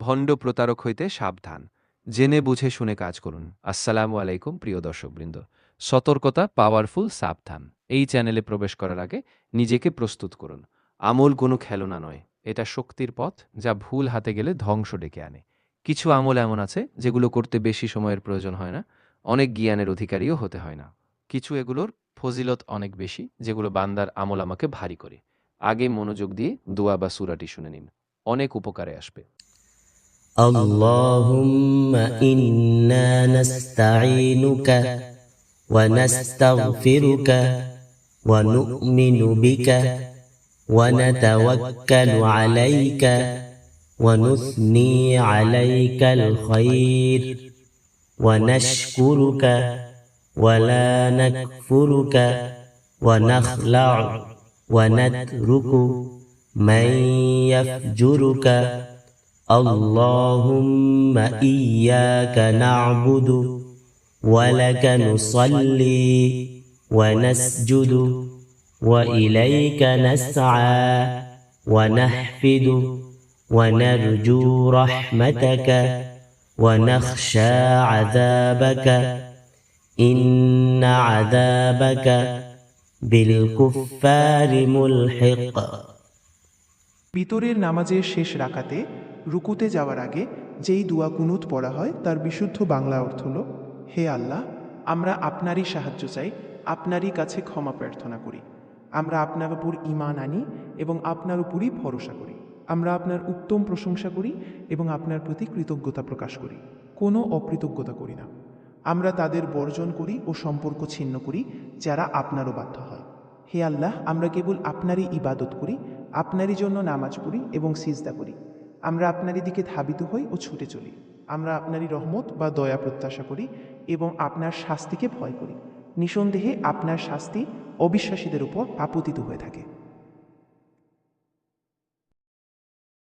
ভণ্ড প্রতারক হইতে সাবধান। জেনে বুঝে শুনে কাজ করুন। আসসালামু আলাইকুম প্রিয় দর্শকবৃন্দ। সতর্কতা, পাওয়ারফুল, সাবধান। এই চ্যানেলে প্রবেশ করার আগে নিজেকে প্রস্তুত করুন। আমল কোনো খেলনা নয়, এটা শক্তির পথ, যা ভুল হাতে গেলে ধ্বংস ডেকে আনে। কিছু আমল এমন আছে যেগুলো করতে বেশি সময়ের প্রয়োজন হয় না, অনেক জ্ঞানের অধিকারীও হতে হয় না। কিছু এগুলোর ফজিলত অনেক বেশি, যেগুলো বান্দার আমল আমাকে ভারী করে। আগে মনোযোগ দিয়ে দোয়া বা সূরাটি শুনে নিন, অনেক উপকারে আসবে। اللهم إنا نستعينك ونستغفرك ونؤمن بك ونتوكل عليك ونثني عليك الخير ونشكرك ولا نكفرك ونخلع ونترك من يفجرك اللهم إياك نعبد ولك نصلي ونسجد وإليك نسعى ونحفد ونرجو رحمتك ونخشى عذابك إن عذابك بالكفار ملحق। বিতরের নামাজের শেষ রাকাতে রুকুতে যাওয়ার আগে যেই দোয়া কুনুত পড়া হয় তার বিশুদ্ধ বাংলা অর্থ হল, হে আল্লাহ, আমরা আপনারই সাহায্য চাই, আপনারই কাছে ক্ষমা প্রার্থনা করি। আমরা আপনার উপর ঈমান আনি এবং আপনার উপরই ভরসা করি। আমরা আপনার উত্তম প্রশংসা করি এবং আপনার প্রতি কৃতজ্ঞতা প্রকাশ করি, কোনো অকৃতজ্ঞতা করি না। আমরা তাদের বর্জন করি ও সম্পর্ক ছিন্ন করি যারা আপনারও বাধ্য হয়। হে আল্লাহ, আমরা কেবল আপনারই ইবাদত করি, আপনারই জন্য নামাজ পড়ি এবং সিজদা করি। আমরা আপনারই দিকে ধাবিত হই ও ছুটে চলি। আমরা আপনারই রহমত বা দয়া প্রত্যাশা করি এবং আপনার শাস্তিকে ভয় করি। নিঃসন্দেহে আপনার শাস্তি অবিশ্বাসীদের উপর আপতিত হয়ে থাকে।